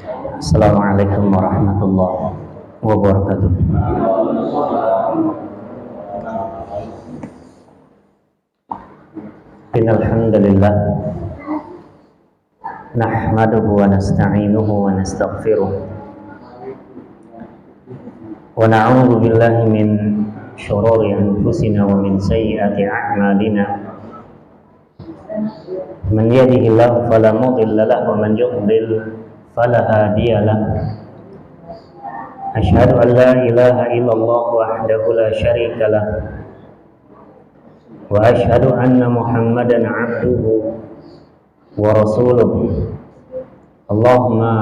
Assalamualaikum warahmatullahi wabarakatuh. Innal hamdalillah nahmaduhu wa nasta'inuhu wa nastaghfiruh wa na'udzu billahi min syururi anfusina wa min sayyiati a'malina. Man yahdihillahu fala mudilla lahu wa man yudlil fala hadiya lahu. Asyhadu an la ilaha illallah wahdahu la syarika lah wa asyhadu anna Muhammadan 'abduhu wa rasuluh. Allahumma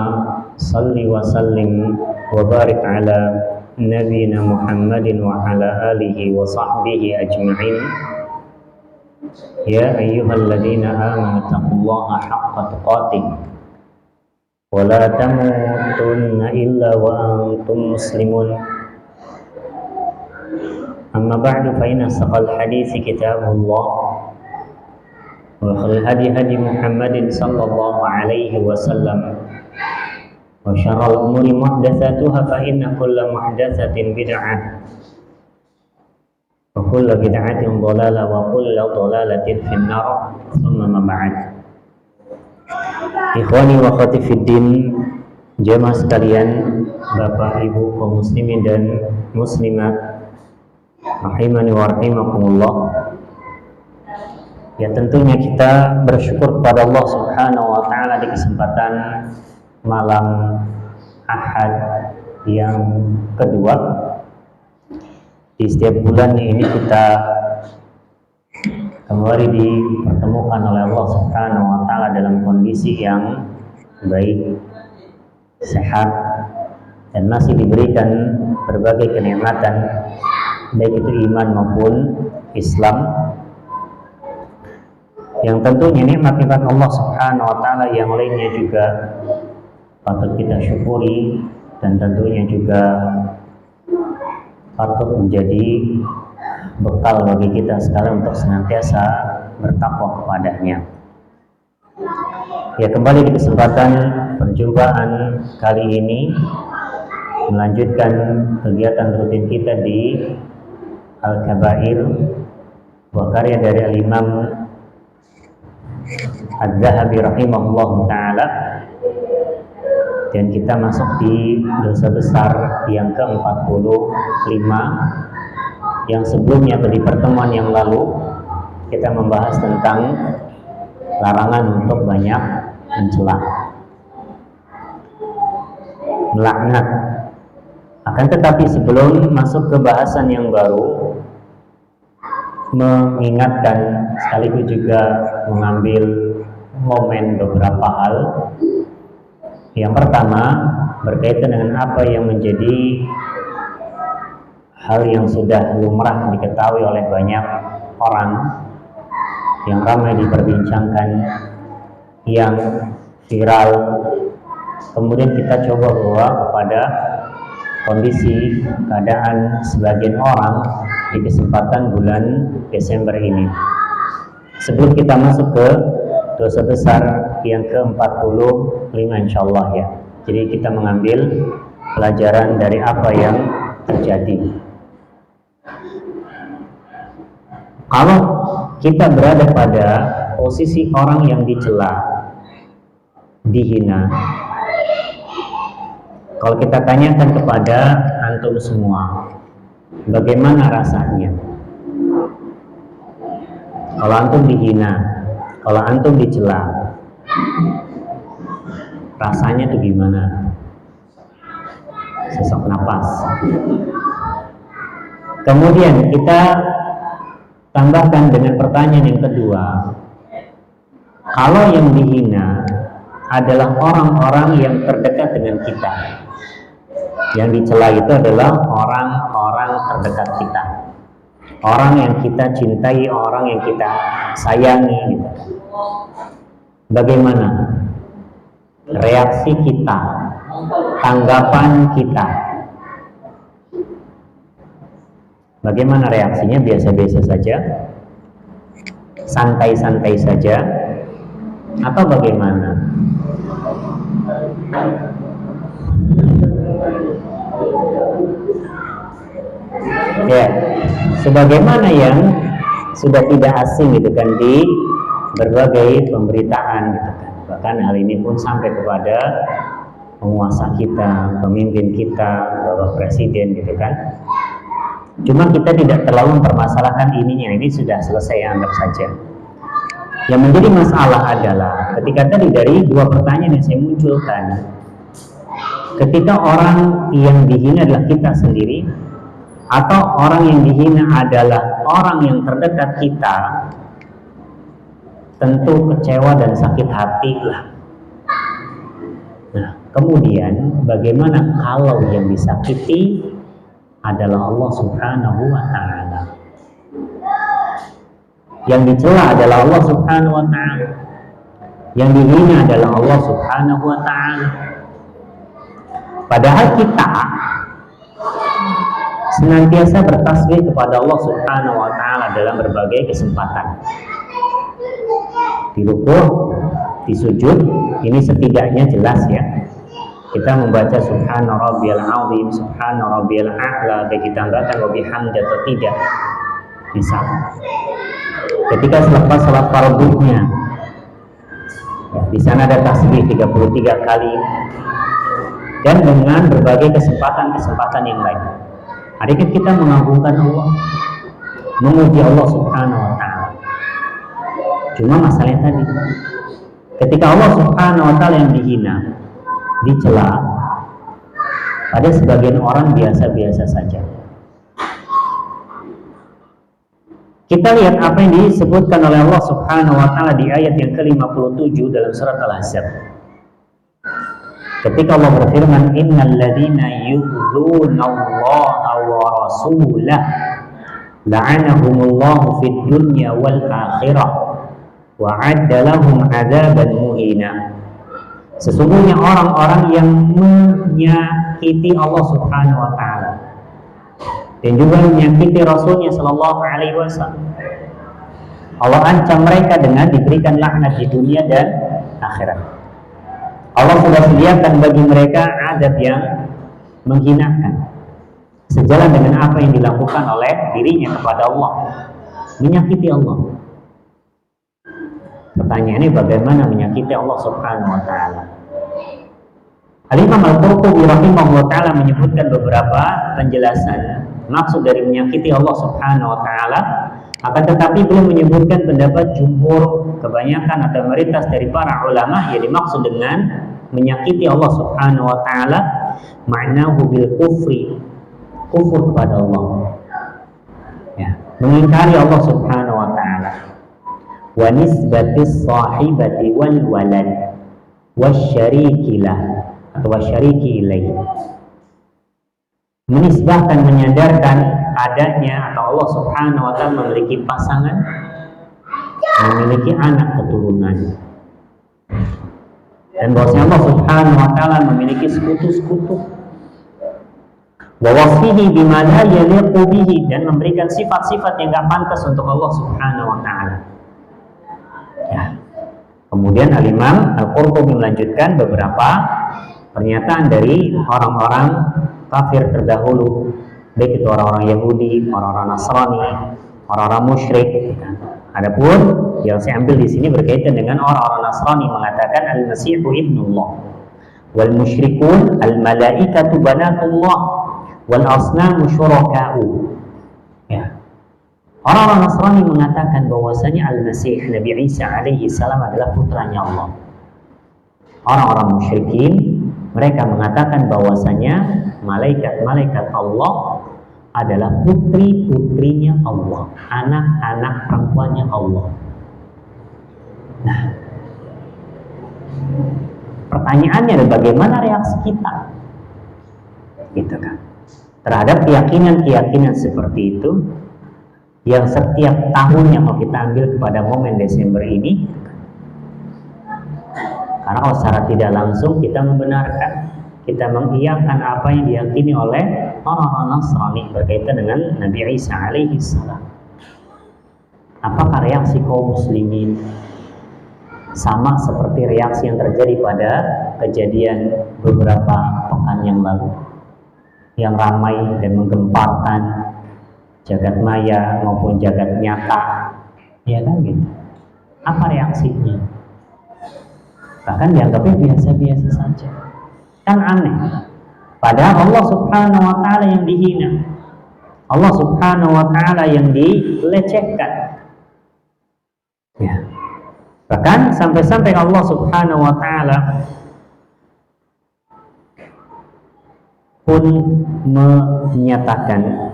salli wa sallim wa barik ala nabiyyina Muhammadin wa ala alihi wa sahbihi ajma'in. Ya ayyuhalladzina amanu taqullaha haqqa tuqatih wa la tamutunna illa wa antum muslimun. Amma ba'du, fa inna asdaqal hadithi kitabullah wa khairul hadi hadi Muhammadin sallallahu alaihi wasallam wa syarrul umuri muhdatsatuha fa inna kulla muhdatsatin bid'ah wa kulla bid'atin dhalalah wa kulla dhalalatin finnar. Tsumma ma ba'd. Ikhwani wa akhwati fiddin, jemaah sekalian, Bapak Ibu kaum muslimin dan muslimat rahimani wa rahimakumullah. Ya, tentunya kita bersyukur kepada Allah Subhanahu wa taala di kesempatan malam Ahad yang kedua di setiap bulan ini kita kembali dipertemukan oleh Allah Subhanahu wa taala dalam kondisi yang baik, sehat, dan masih diberikan berbagai kenikmatan, baik itu iman maupun Islam, yang tentunya nikmat-nikmat Allah Subhanahu wa taala yang lainnya juga patut kita syukuri, dan tentunya juga patut menjadi bekal bagi kita sekalian untuk senantiasa bertakwa kepadanya. Ya, kembali di kesempatan perjumpaan kali ini melanjutkan kegiatan rutin kita di Al-Kabair, buah karya dari Al-Imam Adz-Dzahabi rahimahullah ta'ala, dan kita masuk di dosa besar yang ke-45, yang sebelumnya di pertemuan yang lalu kita membahas tentang larangan untuk banyak mencela, melaknat. Akan tetapi sebelum masuk ke bahasan yang baru, mengingatkan sekaligus juga mengambil momen beberapa hal. Yang pertama berkaitan dengan apa yang menjadi hal yang sudah lumrah diketahui oleh banyak orang, yang ramai diperbincangkan, yang viral. Kemudian kita coba bawa kepada kondisi keadaan sebagian orang di kesempatan bulan Desember ini. Sebelum kita masuk ke dosa besar yang ke-45 insyaallah ya. Jadi kita mengambil pelajaran dari apa yang terjadi. Kalau kita berada pada posisi orang yang dicela, dihina, kalau kita tanyakan kepada antum semua, bagaimana rasanya? Kalau antum dihina, kalau antum dicela, rasanya tuh gimana? Sesak napas. Kemudian kita tambahkan dengan pertanyaan yang kedua, kalau yang dihina adalah orang-orang yang terdekat dengan kita, yang dicela itu adalah orang-orang terdekat kita, orang yang kita cintai, orang yang kita sayangi gitu. Bagaimana reaksi kita, tanggapan kita? Bagaimana reaksinya? Biasa-biasa saja, santai-santai saja, atau bagaimana? Ya, sebagaimana yang sudah tidak asing gitu kan di berbagai pemberitaan gitu kan. Bahkan hal ini pun sampai kepada penguasa kita, pemimpin kita, Bapak Presiden gitu kan. Cuma kita tidak terlalu mempermasalahkan ininya, ini sudah selesai, anggap saja. Yang menjadi masalah adalah ketika tadi dari dua pertanyaan yang saya munculkan, ketika orang yang dihina adalah kita sendiri, atau orang yang dihina adalah orang yang terdekat kita, tentu kecewa dan sakit hati lah. Nah, kemudian bagaimana kalau yang disakiti adalah Allah Subhanahu wa Ta'ala, yang dicela adalah Allah Subhanahu wa Ta'ala, yang dihina adalah Allah Subhanahu wa Ta'ala. Padahal kita senantiasa bertasbih kepada Allah Subhanahu wa Ta'ala dalam berbagai kesempatan. Di rukuk, di sujud, ini setidaknya jelas ya. Kita membaca Subhana Rabbiyal Azim, Subhana Rabbiyal A'la, baik ditambahkan wa bihamdi atau tidak. Misal, ketika selepas salat fardhunya, ya, di sana ada tasbih 33 kali, dan dengan berbagai kesempatan-kesempatan yang lain. Adakah kita mengagungkan Allah, memuji Allah Subhanahu wa Ta'ala? Cuma masalahnya tadi, ketika Allah Subhanahu wa Ta'ala yang dihina, dicela, pada sebagian orang biasa-biasa saja. Kita lihat apa yang disebutkan oleh Allah Subhanahu wa Ta'ala di ayat yang ke-57 dalam surat Al-Ahzab. Ketika Allah berfirman, innal ladzina yu'dzuna Allaha wa rasulahu la'anahumullahu fid dunya wal akhirah wa 'adda lahum 'adzaban muhina. Sesungguhnya orang-orang yang menyakiti Allah Subhanahu wa Ta'ala dan juga menyakiti Rasulnya Sallallahu Alaihi Wasallam, Allah ancam mereka dengan diberikan laknat di dunia dan akhirat. Allah sudah sediakan bagi mereka azab yang menghinakan, sejalan dengan apa yang dilakukan oleh dirinya kepada Allah, menyakiti Allah. Pertanyaannya, bagaimana menyakiti Allah Subhanahu wa Ta'ala? Al-Imam Al-Qurtubi rahimahullah ta'ala menyebutkan beberapa penjelasan maksud dari menyakiti Allah Subhanahu wa Ta'ala, akan tetapi belum menyebutkan pendapat jumhur, kebanyakan atau mayoritas dari para ulama yang dimaksud dengan menyakiti Allah Subhanahu wa Ta'ala ma'nahu bil kufri, kufur kepada Allah, ya, mengingkari Allah Subhanahu wa Ta'ala, wa nisbatis sahibati wal walad wasyarikilah atau wasyariki ilaih, menisbahkan, menyadarkan adanya atau Allah Subhanahu wa Ta'ala memiliki pasangan, memiliki anak keturunan, dan bahwasanya Allah Subhanahu wa Ta'ala memiliki sekutu-sekutu, wa wasfihi bima la yaliqu bihi, dan memberikan sifat-sifat yang enggak pantas untuk Allah Subhanahu wa Ta'ala. Ya. Kemudian Al-Imam Al-Qurtubi melanjutkan beberapa pernyataan dari orang-orang kafir terdahulu, baik itu orang-orang Yahudi, orang-orang Nasrani, orang-orang musyrik. Adapun yang saya ambil di sini berkaitan dengan orang-orang Nasrani mengatakan Al-Masihu ibnullah, wal musyrikun al-malaikatu banatullah, wal asnamu syuraka'u. Ya. Orang-orang Nasrani mengatakan bahwasanya Al-Masih Nabi Isa alaihi salam adalah putranya Allah. Orang-orang musyrikin mereka mengatakan bahwasanya malaikat-malaikat Allah adalah putri-putrinya Allah, anak-anak perempuannya Allah. Nah, pertanyaannya adalah bagaimana reaksi kita, gitu kan, terhadap keyakinan-keyakinan seperti itu, yang setiap tahunnya kalau kita ambil kepada momen Desember ini, karena kalau secara tidak langsung kita membenarkan, kita mengiyakan apa yang diyakini oleh orang-orang Nasrani berkaitan dengan Nabi Isa alaihi salam. Apakah reaksi kaum muslimin sama seperti reaksi yang terjadi pada kejadian beberapa pekan yang lalu, yang ramai dan menggemparkan jagat maya maupun jagat nyata, ya kan gitu. Apa reaksinya? Bahkan dianggapnya biasa-biasa saja. Kan aneh. Padahal Allah Subhanahu wa taala yang dihina. Allah Subhanahu wa taala yang dilecehkan. Ya. Bahkan sampai-sampai Allah Subhanahu wa taala pun menyatakan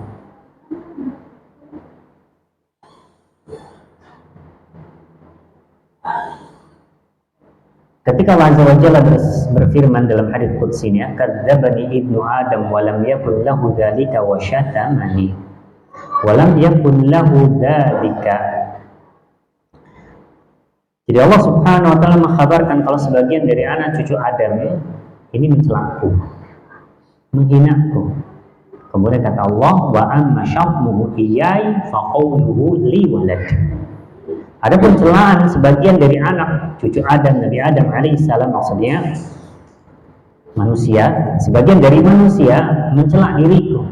ketika Allah Azza wa Jalla berfirman dalam hadis qudsinya, kadzdzabani ibnu Adam wa lam yakun lahu dzalika wa syatamani wa lam yakun lahu dzalika. Jadi Allah Subhanahu wa taala mengkhabarkan kalau sebagian dari anak cucu Adam ini mencelaku, menghinaku. Kemudian kata Allah, wa amma syatmuhu iyai fa qawluhu li walad. Adapun celaan sebagian dari anak cucu Adam, Nabi Adam alaihissalam, maksudnya manusia, sebagian dari manusia mencela diriku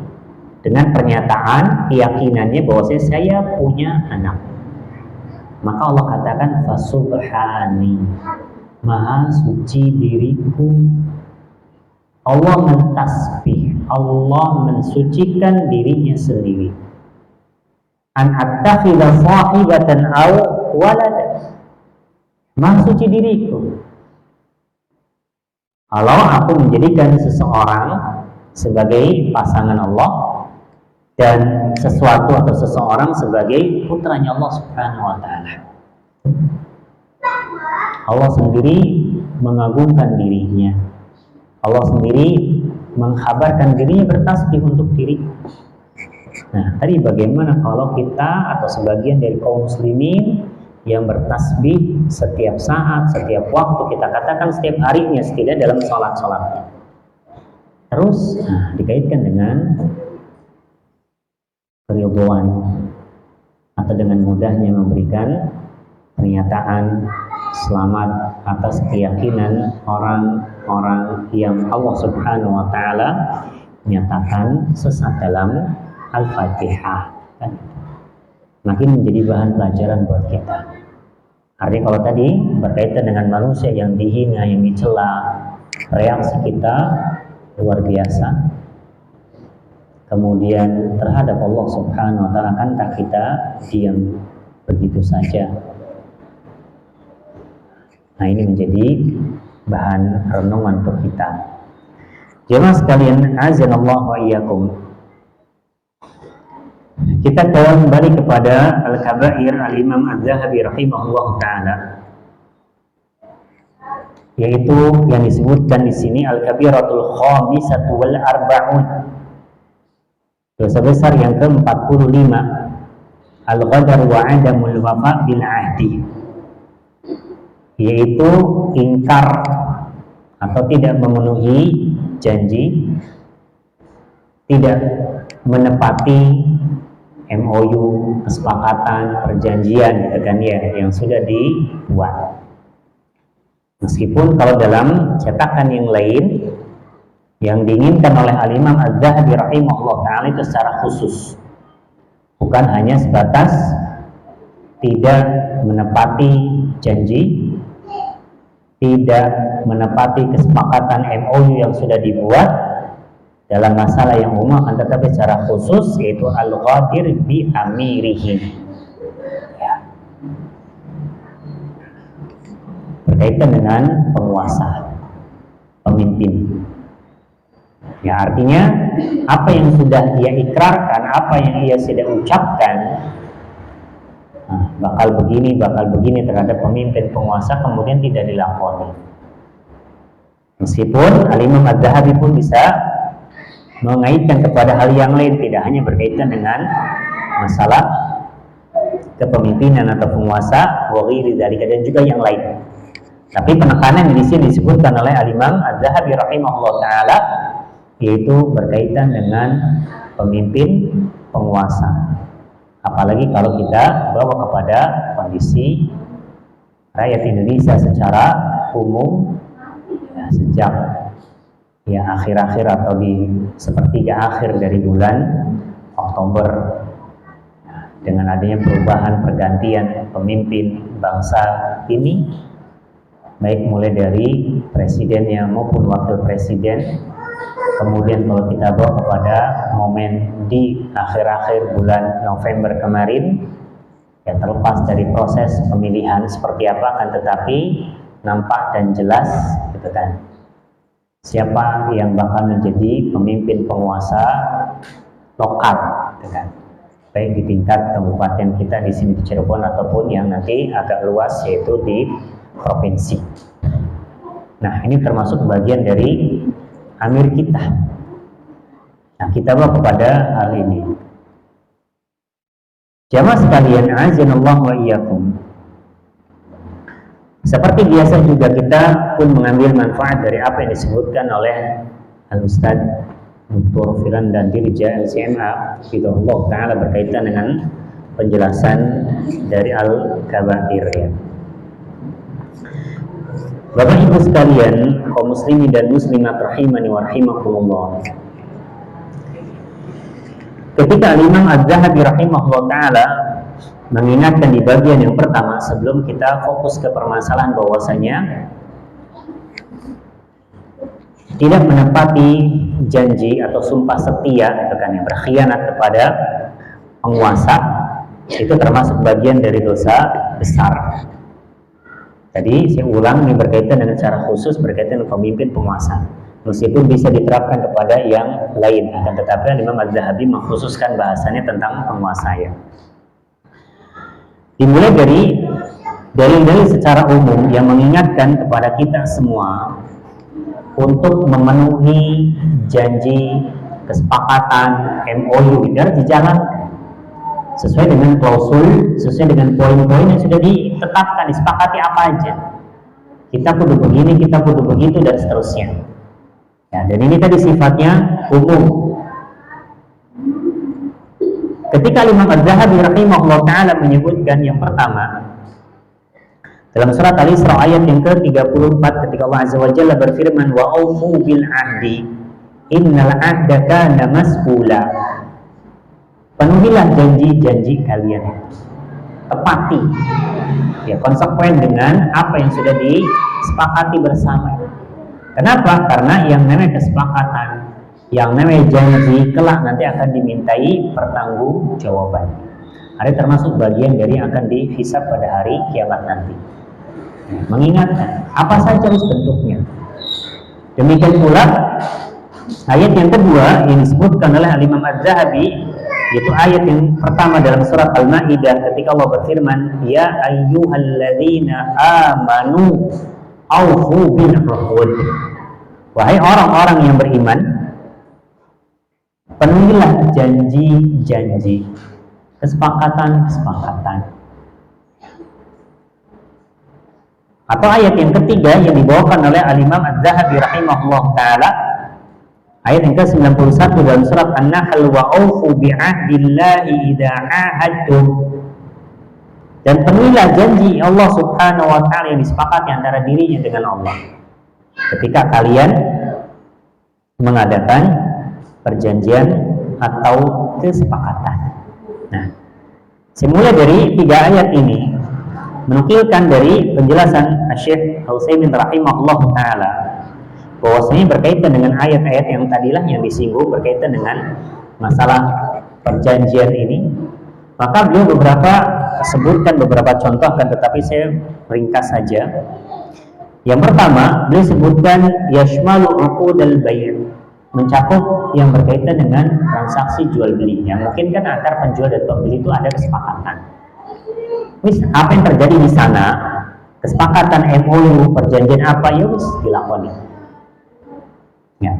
dengan pernyataan keyakinannya bahwa saya punya anak. Maka Allah katakan fasubhani, maha suci diriku. Allah mentasbih, Allah mensucikan dirinya sendiri. An attakhidha sahibatan aw walad, maha suci diriku kalau aku menjadikan seseorang sebagai pasangan Allah dan sesuatu atau seseorang sebagai putranya Allah Subhanahu wa taala. Allah sendiri mengagungkan dirinya, Allah sendiri mengkhabarkan dirinya bertasbih untuk diri. Nah, tadi bagaimana kalau kita atau sebagian dari kaum muslimin yang bertasbih setiap saat, setiap waktu, kita katakan setiap harinya, setidaknya dalam sholat-sholatnya. Terus dikaitkan dengan keridhaan atau dengan mudahnya memberikan pernyataan selamat atas keyakinan orang-orang yang Allah Subhanahu wa taala menyatakan sesat dalam Al-Fatihah. Makin menjadi bahan pelajaran buat kita. Artinya kalau tadi berkaitan dengan manusia yang dihina, yang dicela, reaksi kita luar biasa. Kemudian terhadap Allah Subhanahu wa taala, akankah kita diam begitu saja? Nah, ini menjadi bahan renungan untuk kita. Jemaah sekalian, azanallahu wa iyyakum. Kita kembali kepada Al-Kabair Al-Imam Az-Zahabi rahimahullah ta'ala, yaitu yang disebutkan di sini Al-Kabiratul Khamisatu wal Arba'un, dosa besar yang ke-45, Al-Ghadar wa Adamul Wafa bil Ahdi, yaitu ingkar atau tidak memenuhi janji, tidak menepati MOU, kesepakatan, perjanjian, gitu kan ya, yang sudah dibuat. Meskipun kalau dalam cetakan yang lain yang diinginkan oleh Al-Imam Az-Zahabi rahimahullah ta'ala itu secara khusus, bukan hanya sebatas tidak menepati janji, tidak menepati kesepakatan MOU yang sudah dibuat dalam masalah yang umum, akan tetapi secara khusus yaitu al-ghadir bi amirihim, ya, berkaitan dengan penguasa, pemimpin. Ya, artinya apa yang sudah ia ikrarkan, apa yang ia sudah ucapkan, bakal begini terhadap pemimpin penguasa, kemudian tidak dilakoni. Meskipun Al-Imam Az-Zahabi pun bisa mengaitkan kepada hal yang lain, tidak hanya berkaitan dengan masalah kepemimpinan atau penguasa, wa ghairi dzalika, dan juga yang lain. Tapi penekanan di sini disebutkan oleh Al-Imam Az-Zahabi rahimahullah taala, yaitu berkaitan dengan pemimpin penguasa. Apalagi kalau kita bawa kepada kondisi rakyat Indonesia secara umum, ya, sejak akhir-akhir atau di sepertiga akhir dari bulan Oktober dengan adanya perubahan pergantian pemimpin bangsa ini, baik mulai dari presidennya maupun wakil presiden. Kemudian kalau kita bawa kepada momen di akhir-akhir bulan November kemarin, ya terlepas dari proses pemilihan seperti apa, kan tetapi nampak dan jelas gitu kan, siapa yang bakal menjadi pemimpin penguasa lokal gitu kan, baik di tingkat kabupaten kita di sini di Cirebon ataupun yang nanti agak luas yaitu di provinsi. Nah, ini termasuk bagian dari amir kita. Nah, kita bawa kepada hal ini. Jamaah sekalian, azanallahu wa iyyakum. Seperti biasa juga kita pun mengambil manfaat dari apa yang disebutkan oleh Al-Ustaz Dr. Firan dan Dirja LCMA Hafizahullah Ta'ala berkaitan dengan penjelasan dari Al-Kabair ya. Bapak Ibu sekalian, kaum muslimin dan muslimat rahimani wa rahimakumullah. Ketika Imam Az-Zahabi rahimahullah ta'ala mengingatkan di bagian yang pertama, sebelum kita fokus ke permasalahan bahwasanya tidak menepati janji atau sumpah setia itu kan, yang berkhianat kepada penguasa, itu termasuk bagian dari dosa besar. Tadi saya ulang, ini berkaitan dengan cara khusus berkaitan dengan pemimpin penguasa, meskipun bisa diterapkan kepada yang lain, akan tetapi Imam Az-Zahabi mengkhususkan bahasanya tentang penguasa ya. Dimulai dari dalil-dalil secara umum yang mengingatkan kepada kita semua untuk memenuhi janji, kesepakatan, MOU itu harus dijalankan sesuai dengan klausul, sesuai dengan poin-poin yang sudah ditetapkan, disepakati apa aja. Kita kudu begini, kita kudu begitu, dan seterusnya. Ya, dan ini tadi sifatnya umum. Ketika Imam Az-Zahabi rahimahullah ta'ala menyebutkan yang pertama dalam surat Al-Isra ayat yang ke-34, ketika Allah Azza wa Jalla berfirman, wa aufu bil ahdi innal ahda kana mas'ula. Penuhilah janji-janji kalian, tepati ya, konsekuen dengan apa yang sudah disepakati bersama. Kenapa? Karena yang namanya kesepakatan, yang namanya janji, kelak nanti akan dimintai pertanggungjawaban. Ada termasuk bagian dari yang akan dihisab pada hari kiamat nanti. Mengingatkan apa saja harus bentuknya. Demikian pula ayat yang kedua yang disebutkan oleh Imam Az-Zahabi, yaitu ayat yang pertama dalam surat Al-Maidah ketika Allah berfirman, ya ayyuhalladzina amanu aufu bil uqud. Wahai orang-orang yang beriman, penuhilah janji-janji, kesepakatan-kesepakatan. Atau ayat yang ketiga yang dibawakan oleh Al-Imam Az-Zahabi rahimahullah ta'ala, ayat yang ke-91 dalam surat An-Nahl, wa aufu bi'ahdillahi idza ahadtum. Dan penuhilah janji Allah subhanahu wa ta'ala yang disepakati antara dirinya dengan Allah ketika kalian mengadakan perjanjian atau kesepakatan. Nah, semula dari tiga ayat ini menukilkan dari penjelasan Syekh Al-Utsaimin rahimahullah ta'ala bahwasanya berkaitan dengan ayat-ayat yang tadilah yang disinggung berkaitan dengan masalah perjanjian ini, maka beliau sebutkan beberapa contoh, kan tetapi saya ringkas saja. Yang pertama, beliau sebutkan yashmalu uqudal bai', mencakup yang berkaitan dengan transaksi jual beli, yang mungkin kan antar penjual dan pembeli itu ada kesepakatan. Apa yang terjadi di sana, kesepakatan MOU, perjanjian apa, ya wis dilakoni. Ya.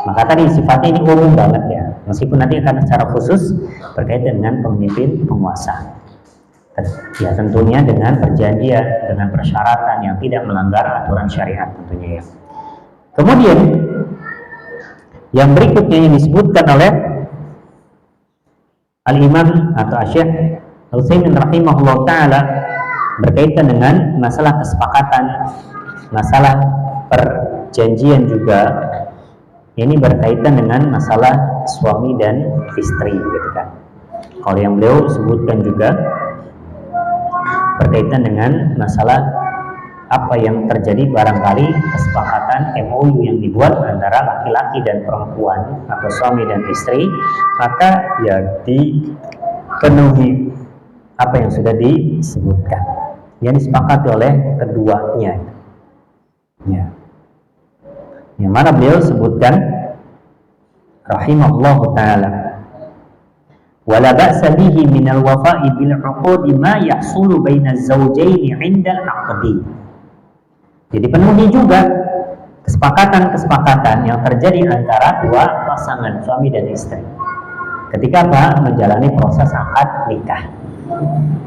Maka tadi sifatnya ini umum banget ya, meskipun nanti akan secara khusus berkaitan dengan pemimpin penguasa. Ya tentunya dengan perjanjian, dengan persyaratan yang tidak melanggar aturan syariat tentunya ya. Kemudian yang berikutnya yang disebutkan oleh Al-Imam atau Syekh Al-Utsaimin rahimahullah ta'ala berkaitan dengan masalah kesepakatan, masalah perjanjian juga. Ini berkaitan dengan masalah suami dan istri gitu kan. Kalau yang beliau sebutkan juga berkaitan dengan masalah apa yang terjadi barangkali kesepakatan MOU yang dibuat antara laki-laki dan perempuan atau suami dan istri, maka ya dipenuhi apa yang sudah disebutkan yang disepakati oleh keduanya. Ya. Yang mana beliau sebutkan rahimahullahu taala, wala ba'sa bihi minal wafa'i bil 'uqudi ma yahsulu bainaz zawjaini 'indal 'aqdi. Jadi penuhi juga kesepakatan-kesepakatan yang terjadi antara dua pasangan suami dan istri ketika menjalani proses akad nikah.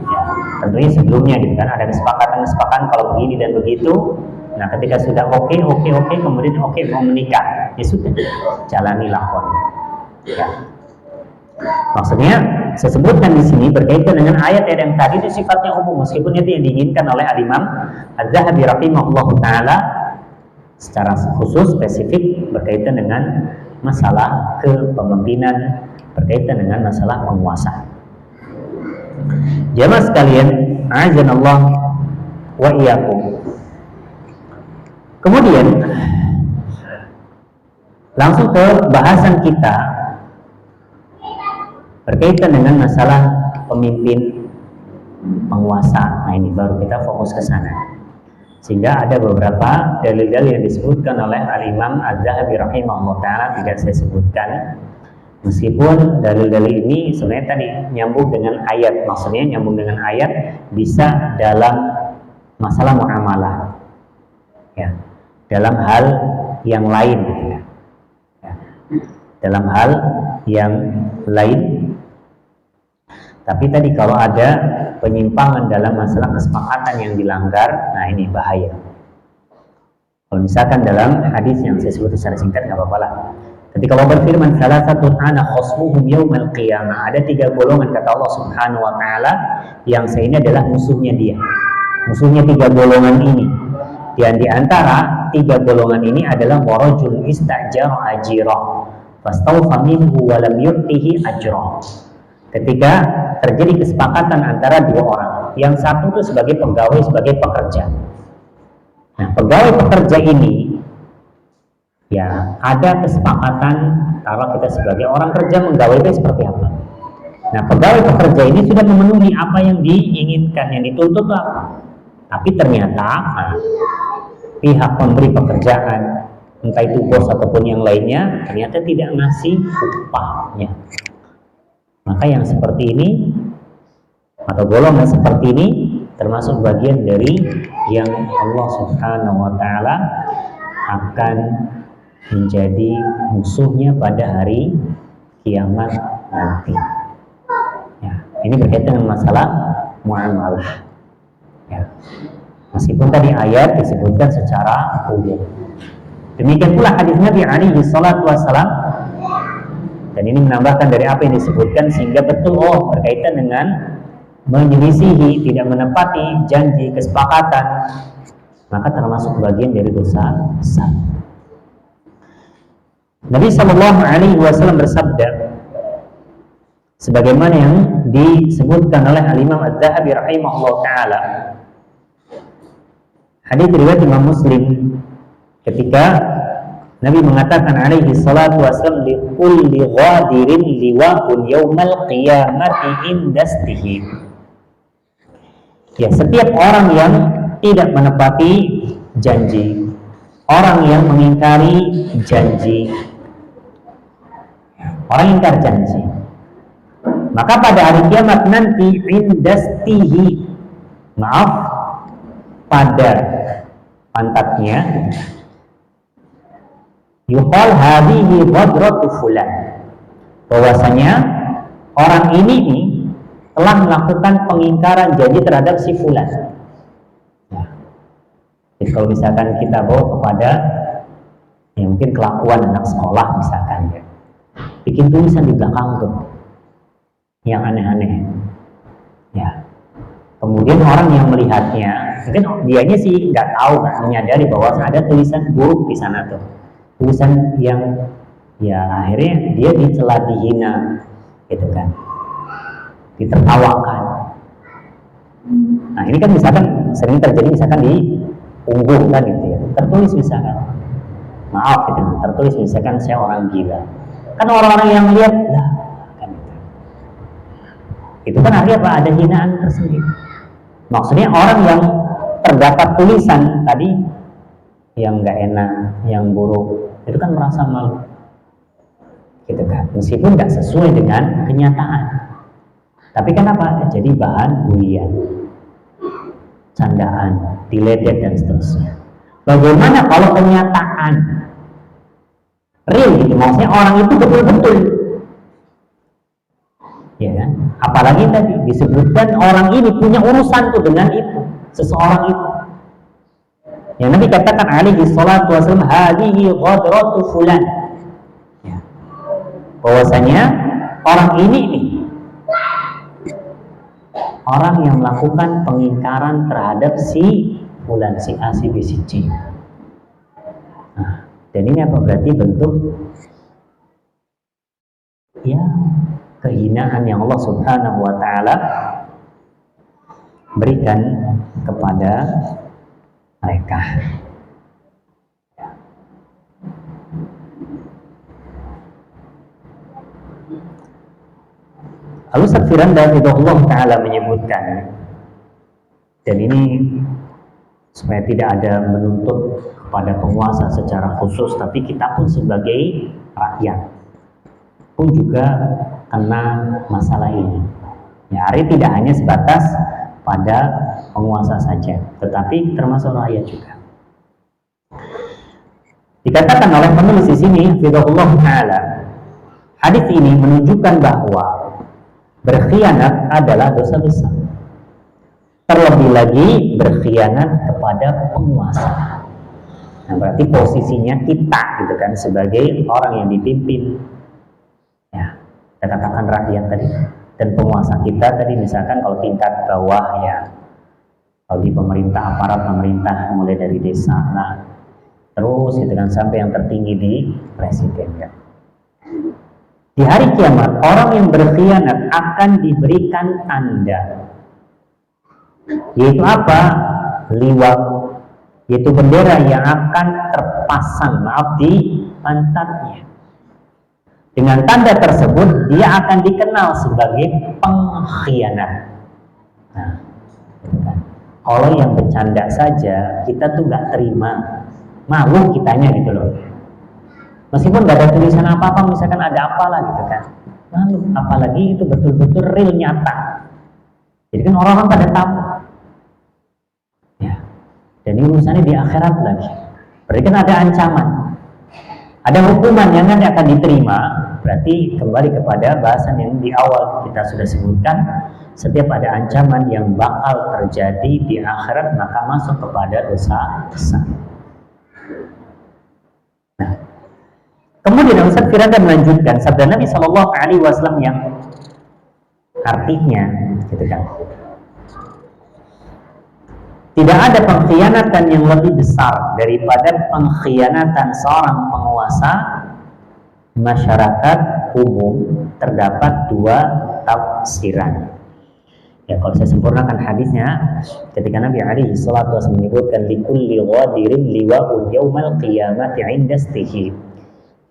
Ya, tentunya sebelumnya gitu kan ada kesepakatan kalau begini dan begitu. Nah, ketika sudah oke, kemudian mau menikah, ya sudah, jalani lakon. Ya. Maksudnya, saya sebutkan di sini berkaitan dengan ayat-ayat yang tadi itu sifatnya umum, meskipun itu yang diinginkan oleh Al-Imam Az-Zahabi rahimahullah taala secara khusus spesifik berkaitan dengan masalah kepemimpinan, berkaitan dengan masalah penguasa. Jamaah sekalian, a'azanallah wa iyyakum. Kemudian langsung ke bahasan kita berkaitan dengan masalah pemimpin penguasa. Nah, ini baru kita fokus ke sana. Sehingga ada beberapa dalil-dalil yang disebutkan oleh Al-Imam Az-Zahabi rahimahullah taala tidak saya sebutkan. Meskipun dalil-dalil ini sebenarnya tadi nyambung dengan ayat, maksudnya nyambung dengan ayat bisa dalam masalah muamalah. Ya. Dalam hal yang lain ya. Dalam hal yang lain, tapi tadi kalau ada penyimpangan dalam masalah kesepakatan yang dilanggar, nah ini bahaya. Kalau misalkan dalam hadis yang saya sebut secara singkat nggak apa-apa lah. Ketika Allah berfirman salah satu ana khosmuhum yaumal qiyamah, ada 3 golongan kata Allah Subhanahu wa taala yang saya ini adalah musuhnya dia. Musuhnya 3 golongan ini. Dan di antara 3 golongan ini adalah warajul istajara ajira fastawfa minhu wa lam yu'tihi ajra. Ketika terjadi kesepakatan antara 2 orang, yang satu itu sebagai pegawai, sebagai pekerja. Nah, pegawai pekerja ini ya ada kesepakatan kalau kita sebagai orang kerja menggawainya seperti apa. Nah, pegawai pekerja ini sudah memenuhi apa yang diinginkan, yang dituntut apa. Tapi ternyata pihak pemberi pekerjaan, entah itu bos ataupun yang lainnya, ternyata tidak ngasih upahnya. Maka yang seperti ini atau golongan seperti ini termasuk bagian dari yang Allah Subhanahu wa taala akan menjadi musuhnya pada hari kiamat nanti. Ya, ini berkaitan dengan masalah muamalah. Ya. Meskipun tadi ayat disebutkan secara umum. Demikian pula hadis Nabi alaihi salatu wasalam, dan ini menambahkan dari apa yang disebutkan sehingga betul berkaitan dengan menyelisihi, tidak menepati janji kesepakatan, maka termasuk bagian dari dosa besar. Nabi sallallahu alaihi wasallam bersabda sebagaimana yang disebutkan oleh Al-Imam Az-Zahabi rahimahullah taala. Hadis riwayat Imam Muslim ketika Nabi mengatakan alaihi salatu wasallam li kulli ghadirin liwa'un yaumal qiyamati indastihi. Ya, setiap orang yang tidak menepati janji, orang yang mengingkari janji, orang ingkar janji, maka pada hari kiamat nanti indastihi, maaf, pada pantatnya, yuqal hadhihi ghadratu fulan, bahwasanya orang ini telah melakukan pengingkaran janji terhadap si fulan. Nah, jadi kalau misalkan kita bawa kepada ya mungkin kelakuan anak sekolah misalkan ya, bikin tulisan di belakang tuh yang aneh-aneh ya, kemudian orang yang melihatnya mungkin dianya sih nggak tahu, nggak menyadari bahwa ada tulisan buruk di sana tuh, tulisan yang ya akhirnya dia dicela, dihina gitu kan. ditertawakan. Nah ini kan misalkan sering terjadi misalkan di punggung kan gitu ya, tertulis misalkan, maaf gitu, tertulis misalkan saya orang gila. Kan orang-orang yang lihat lah kan gitu. Itu kan artinya apa? Ada hinaan tersendiri. Maksudnya orang yang terdapat tulisan tadi yang nggak enak, yang buruk, itu kan merasa malu, gitu kan? Meskipun nggak sesuai dengan kenyataan, tapi kenapa? Jadi bahan bulian, candaan, diledek dan seterusnya. Bagaimana kalau kenyataan real gitu? Maksudnya orang itu betul-betul, ya kan? Apalagi tadi disebutkan orang ini punya urusan tuh dengan itu, seseorang itu. Yang Nabi katakan alaihi salatu wasallam, hadihi ghadratu fulan. Ya. Bahwasanya orang ini nih, orang yang melakukan pengingkaran terhadap si fulan, si A, si B, si C. Nah, dan ini apa? Berarti bentuk ya kehinaan yang Allah Subhanahu wa taala berikan kepada mereka. Lalu Ustaz Firanda hafizahullah taala menyebutkan, dan ini supaya tidak ada menuntut kepada penguasa secara khusus, tapi kita pun sebagai rakyat pun juga kena masalah ini. Ya, hari tidak hanya sebatas pada penguasa saja, tetapi termasuk rakyat juga. Dikatakan oleh penulis di sini, hafizahullah taala, hadis ini menunjukkan bahwa berkhianat adalah dosa besar. Terlebih lagi berkhianat kepada penguasa. Nah, berarti posisinya kita gitu kan sebagai orang yang dipimpin. Ya, kita katakan rakyat tadi. Dan penguasa kita tadi misalkan kalau tingkat bawah ya, kalau di pemerintah, aparat pemerintah mulai dari desa, nah terus gitu kan sampai yang tertinggi di presiden ya. Di hari kiamat orang yang berkhianat akan diberikan tanda, yaitu apa? Liwat, yaitu bendera yang akan terpasang di pantatnya. Dengan tanda tersebut dia akan dikenal sebagai pengkhianat. Nah, gitu kan. Kalau yang bercanda saja kita tuh nggak terima, malu kitanya gitu loh. Meskipun nggak ada tulisan apa-apa, misalkan ada apalah gitu kan, malu. Apalagi itu betul-betul real nyata. Jadi kan orang-orang pada tahu. Ya. Dan ini urusannya di akhirat lagi. Berarti kan ada ancaman, ada hukuman yang nanti akan diterima. Berarti kembali kepada bahasan yang di awal kita sudah sebutkan, setiap ada ancaman yang bakal terjadi di akhirat maka masuk kepada dosa besar. Nah, kemudian Ustaz Firanda melanjutkan sabda Nabi Shallallahu Alaihi Wasallam yang artinya, gitu kan, tidak ada pengkhianatan yang lebih besar daripada pengkhianatan seorang penguasa. Masyarakat umum terdapat dua tafsiran. Ya, kalau saya sempurnakan hadisnya, ketika Nabi alaihi salatu wasallam menyebutkan likulli ghadirin liwa'un yaumal qiyamati 'inda istihi.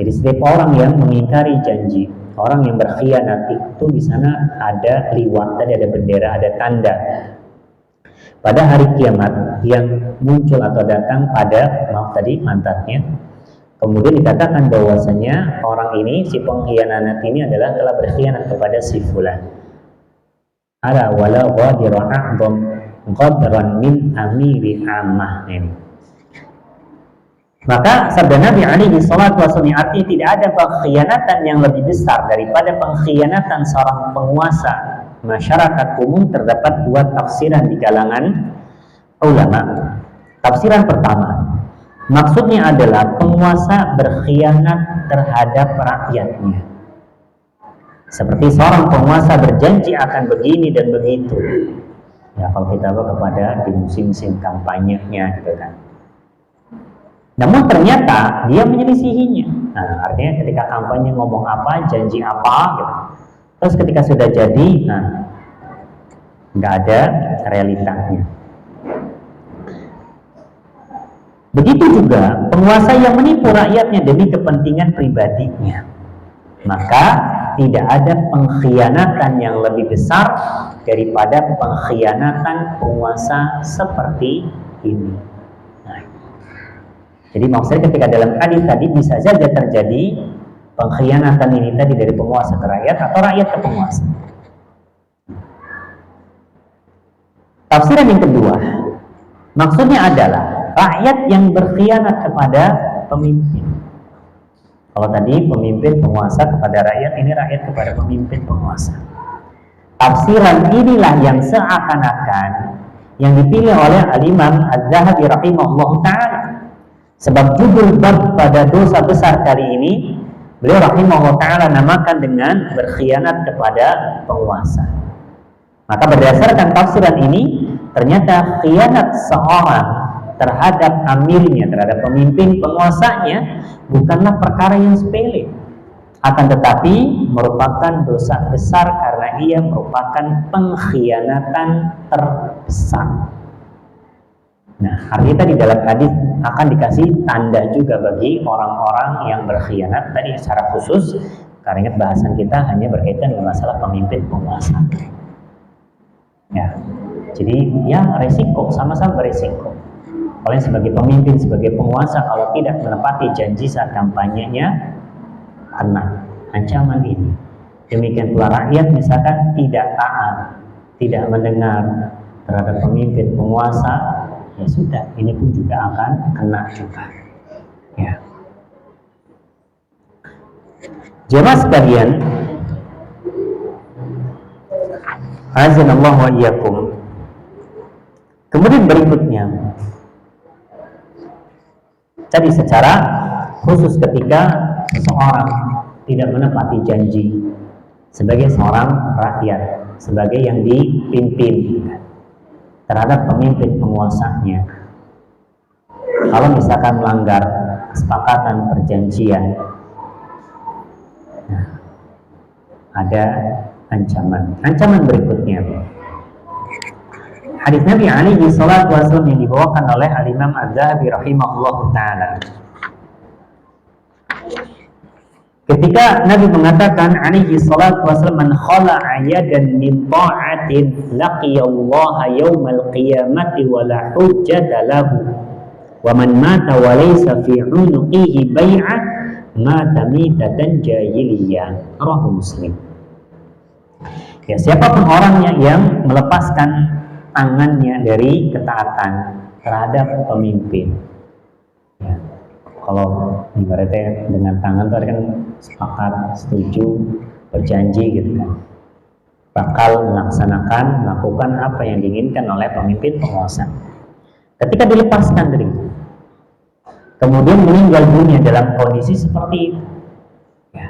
Jadi setiap orang yang mengingkari janji, orang yang berkhianat itu di sana ada liwat, tadi ada bendera, ada tanda. Pada hari kiamat yang muncul atau datang pada mantatnya. Kemudian dikatakan bahwasanya orang ini, si pengkhianat ini adalah telah berkhianat kepada si fulan. Ala wala ghadiran a'dham ghadran min amiri ammah ini. Maka sabda Nabi alaihi salatu wasallam artinya tidak ada pengkhianatan yang lebih besar daripada pengkhianatan seorang penguasa masyarakat umum. Terdapat dua tafsiran di kalangan ulama. Tafsiran pertama, maksudnya adalah penguasa berkhianat terhadap rakyatnya. Seperti seorang penguasa berjanji akan begini dan begitu. Ya, kalau kita bawa kepada di musim-musim kampanyenya gitu kan. Namun ternyata dia menyelisihinya. Nah, artinya ketika kampanye ngomong apa, janji apa gitu. Terus ketika sudah jadi, nah nggak ada realitanya. Begitu juga penguasa yang menipu rakyatnya demi kepentingan pribadinya, maka tidak ada pengkhianatan yang lebih besar daripada pengkhianatan penguasa seperti ini. Nah, jadi maksudnya ketika dalam hadis tadi bisa saja terjadi pengkhianatan ini tadi dari penguasa ke rakyat atau rakyat ke penguasa. Tafsiran yang kedua, maksudnya adalah rakyat yang berkhianat kepada pemimpin. Kalau tadi pemimpin penguasa kepada rakyat, ini rakyat kepada pemimpin penguasa. Tafsiran inilah yang seakan-akan yang dipilih oleh Al-Imam Az-Zahabi rahimahullah ta'ala. Sebab judul bab pada dosa besar kali ini, beliau rahimahullah ta'ala namakan dengan berkhianat kepada penguasa. Maka berdasarkan tafsiran ini, ternyata khianat seorang terhadap amirnya, terhadap pemimpin penguasanya bukanlah perkara yang sepele, akan tetapi merupakan dosa besar karena ia merupakan pengkhianatan terbesar. Nah, artinya di dalam hadis akan dikasih tanda juga bagi orang-orang yang berkhianat tadi secara khusus, karena ingat bahasan kita hanya berkaitan dengan masalah pemimpin penguasa. Ya, jadi ya resiko, sama-sama beresiko. Oleh sebagai pemimpin, sebagai penguasa, kalau tidak menepati janji saat kampanyenya, kena ancaman ini. Demikian pula rakyat misalkan tidak taat, tidak mendengar terhadap pemimpin penguasa, ya sudah, ini pun juga akan kena juga. Ya. Jemaah sekalian, azanallahu wa iyyakum. Kemudian berikutnya, tadi secara khusus ketika seseorang tidak menepati janji sebagai seorang rakyat, sebagai yang dipimpin terhadap pemimpin penguasanya, kalau misalkan melanggar kesepakatan perjanjian, nah, ada ancaman berikutnya. Hadis Nabi alaihi salatu wasallam yang dibawakan oleh Al-Imam Az-Zahabi rahimahullah ta'ala. Ketika Nabi mengatakan alaihi salatu wasallam, man khala'a yadan min ta'atin laqiyallaha yawmal qiyamati wa la hujjata lahu wa man mata wa laysa fi 'unuqihi bai'ah mata mitatan jahiliyah. Rawahu Muslim. Ya, siapapun orangnya yang melepaskan tangannya dari ketaatan terhadap pemimpin, ya, kalau ibaratnya dengan tangan itu kan sepakat, setuju, berjanji gitu kan, bakal melakukan apa yang diinginkan oleh pemimpin penguasa. Ketika dilepaskan dari itu, kemudian meninggal dunia dalam kondisi seperti itu, ya,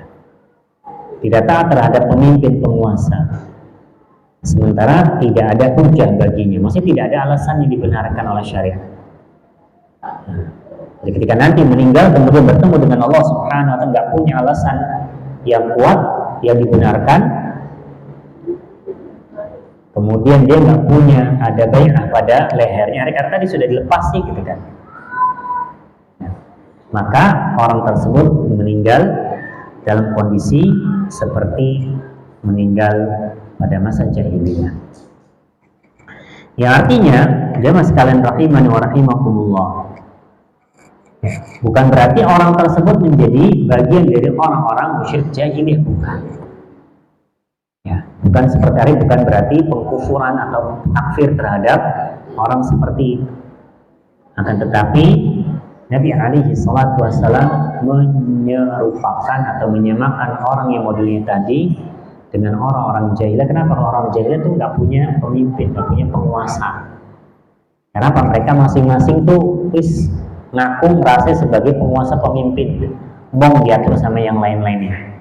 tidak taat terhadap pemimpin penguasa, sementara tidak ada hujah baginya, maksudnya tidak ada alasan yang dibenarkan oleh syariat. Jadi ketika nanti meninggal kemudian bertemu dengan Allah Subhanahu wa ta'ala, nggak punya alasan yang kuat yang dibenarkan, kemudian dia nggak punya ada bai'ah pada lehernya, karena tadi sudah dilepas sih gitu kan, maka orang tersebut meninggal dalam kondisi seperti meninggal pada masa jahiliyah. Ya, artinya jemaah sekalian rahimani wa rahimakumullah, bukan berarti orang tersebut menjadi bagian dari orang-orang musyrik jahiliyah, bukan. Ya, bukan berarti pengkufuran atau takfir terhadap orang seperti itu. Akan tetapi Nabi alaihi salatu wassalam menyerupakan atau menyamakan orang yang modelnya tadi dengan orang-orang jahiliyah. Kenapa? Orang jahiliyah itu nggak punya pemimpin, nggak punya penguasa. Kenapa? Mereka masing-masing tuh ngaku merasa sebagai penguasa pemimpin, bong diatur sama yang lain-lainnya.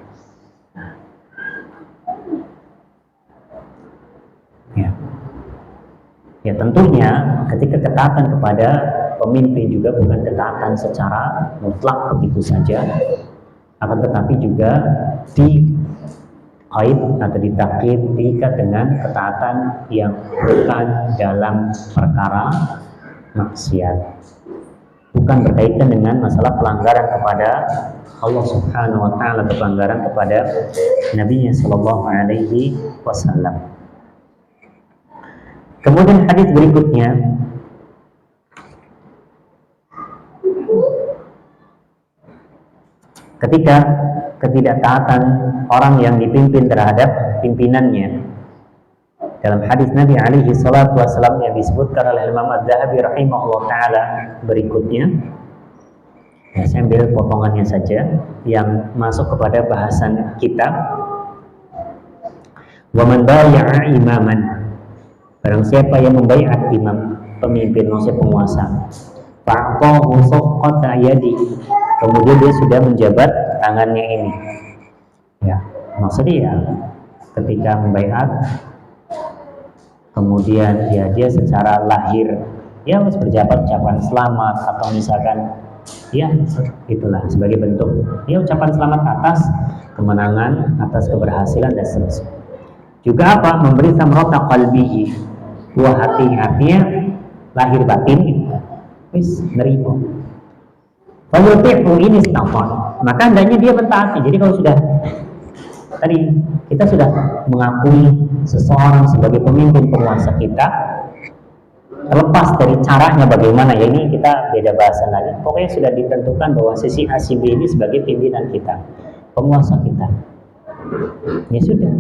Ya tentunya ketika ketaatan kepada pemimpin juga bukan ketaatan secara mutlak begitu saja, akan tetapi juga qaid atau ditakkid, diikat dengan ketaatan yang bukan dalam perkara maksiat, bukan berkaitan dengan masalah pelanggaran kepada Allah Subhanahu wa taala atau pelanggaran kepada Nabi-Nya sallallahu alaihi wasallam. Kemudian hadis berikutnya, ketika ketidaktaatan orang yang dipimpin terhadap pimpinannya. Dalam hadis Nabi alaihi salatu wasallam yang disebutkan oleh Imam Az-Zahabi rahimahullah taala berikutnya, ya, saya ambil potongannya saja yang masuk kepada bahasan kita. Wa man bay'a imaman, barang siapa yang membaiat imam, pemimpin, maksudnya penguasa, fa'aqahu saqata yadi, kemudian dia sudah menjabat tangannya ini, ya maksudnya ya ketika membaiat, kemudian ya dia secara lahir ya harus berjabat ucapan selamat, atau misalkan ya itulah sebagai bentuk ya ucapan selamat atas kemenangan, atas keberhasilan dan seterusnya. Juga apa? Memberi samrata qalbihi, buah hati, artinya lahir batin, wis nerima. Fayuti'u in istafan, maka hendaknya dia mentaati. Jadi kalau sudah tadi kita sudah mengakui seseorang sebagai pemimpin penguasa kita, terlepas dari caranya bagaimana, ya ini kita beda bahasan lagi. Pokoknya sudah ditentukan bahwa sisi A si B ini sebagai pimpinan kita, penguasa kita, ya sudah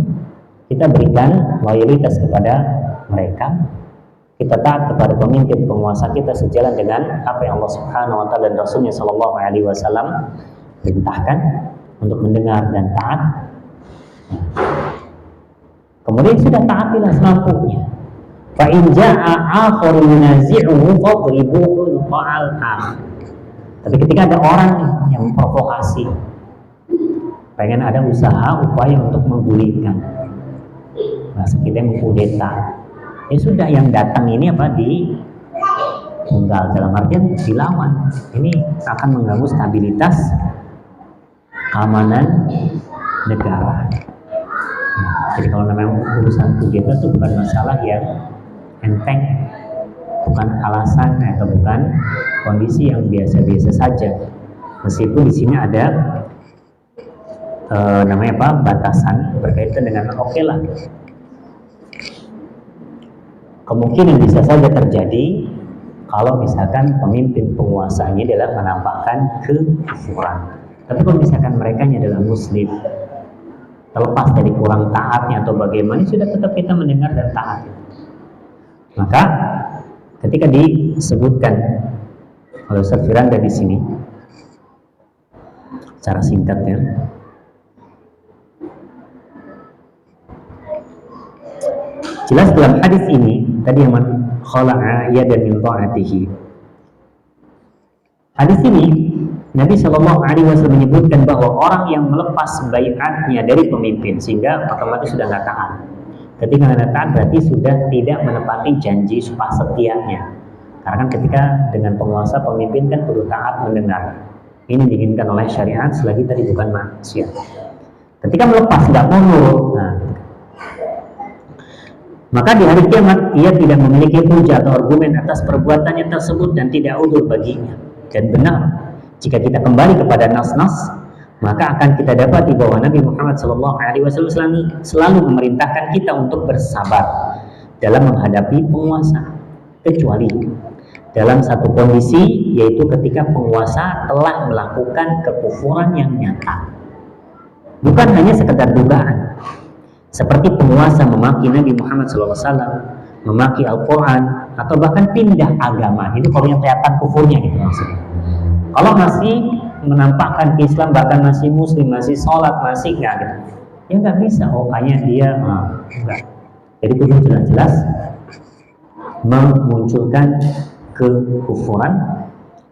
kita berikan loyalitas kepada mereka, kita taat kepada pemimpin penguasa kita sejalan dengan apa yang Allah Subhanahu wa taala dan Rasulnya sallallahu alaihi wasallam perintahkan untuk mendengar dan taat. Kemudian sudah taatilah semampunya. Fa in jaa'a akharu yunazi'uhu fadribuhu fa'al akhir. Tapi ketika ada orang yang memprovokasi, pengen ada usaha upaya untuk menggulingkan, bahasa kita mengkudeta, ya sudah yang datang ini apa di tunggal, dalam artian dilawan. Ini akan mengganggu stabilitas keamanan negara. Jadi kalau namanya urusan kudeta itu bukan masalah yang enteng, bukan alasan atau bukan kondisi yang biasa-biasa saja. Meskipun di sini ada namanya apa, batasan berkaitan dengan oke lah. Kemungkinan bisa saja terjadi kalau misalkan pemimpin penguasanya adalah menampakkan kekufuran. Tapi kalau misalkan mereka adalah muslim, terlepas dari kurang taatnya atau bagaimana, sudah tetap kita mendengar dan taat. Maka ketika disebutkan oleh Ustaz Firanda di sini secara singkatnya, jelas dalam hadis ini tadi yang man khala'a yadan min ta'atihi. Hadis ini Nabi Shallallahu Alaihi Wasallam menyebutkan bahwa orang yang melepas baiatnya dari pemimpin sehingga otomatis sudah nggak taat. Ketika nggak taat berarti sudah tidak menepati janji sumpah setianya. Karena kan ketika dengan penguasa pemimpin kan perlu taat mendengar. Ini diinginkan oleh syariat selagi tadi bukan maksiat. Ketika melepas nggak mau nurut, maka di hari kiamat ia tidak memiliki hujah atau argumen atas perbuatannya tersebut dan tidak udzur baginya. Dan benar, jika kita kembali kepada nas-nas, maka akan kita dapati bahwa Nabi Muhammad SAW selalu memerintahkan kita untuk bersabar dalam menghadapi penguasa, kecuali dalam satu kondisi, yaitu ketika penguasa telah melakukan kekufuran yang nyata. Bukan hanya sekedar dugaan, seperti penguasa memaki Nabi Muhammad SAW, memaki Al-Quran, atau bahkan pindah agama. Itu kalau yang kelihatan kufurnya gitu maksudnya. Kalau masih menampakkan Islam, bahkan masih muslim, masih sholat, masih enggak gitu, ya nggak bisa. Oh kayaknya dia enggak. Jadi itu jelas-jelas memunculkan kekufuran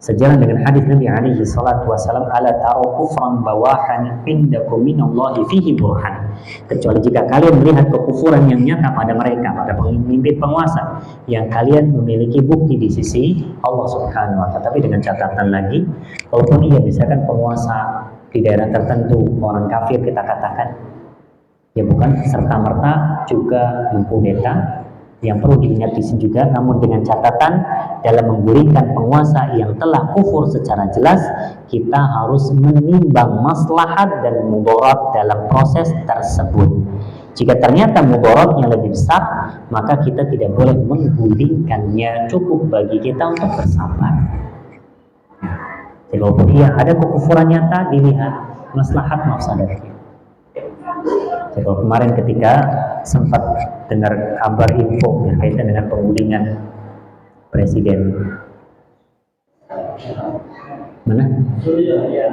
sejalan dengan hadis Nabi alaihi salatu wasallam, ala taru kufran bawahan indakum minallahi fihi burhan, kecuali jika kalian melihat kekufuran yang nyata pada mereka, pada pemimpin penguasa, yang kalian memiliki bukti di sisi Allah Subhanahu wa taala. Tapi dengan catatan lagi, walaupun ia misalkan penguasa di daerah tertentu orang kafir kita katakan, Ya bukan serta-merta juga mengkudeta. Yang perlu diingat di sini juga, namun dengan catatan dalam menggulingkan penguasa yang telah kufur secara jelas, kita harus menimbang maslahat dan mudarat dalam proses tersebut. Jika ternyata mudaratnya lebih besar, maka kita tidak boleh menggulingkannya. Cukup bagi kita untuk bersabar. Jadi walaupun iya ada kekufuran nyata, dilihat maslahat mafsadatnya. Jadi kemarin ketika sempat dengar kabar info berkaitan dengan penggulingan presiden mana?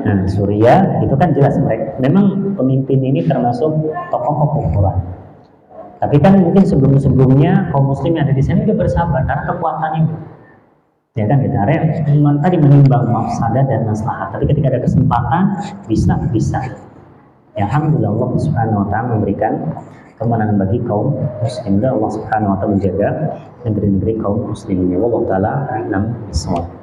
Nah, Suriah itu kan jelas mereka memang pemimpin ini termasuk tokoh kekufuran. Tapi kan mungkin sebelum-sebelumnya kaum muslim yang ada di sana juga bersabar karena kekuatannya. Ya kan kita tadi menimbang mafsadah dan maslahat. Tapi ketika ada kesempatan bisa. Ya, alhamdulillah Allah Subhanahu wa taala memberikan kemenangan bagi kaum muslim dan Allah Subhanahu wa taala menjaga negeri-negeri kaum muslimin. Wallahu taala a'lam bishawab.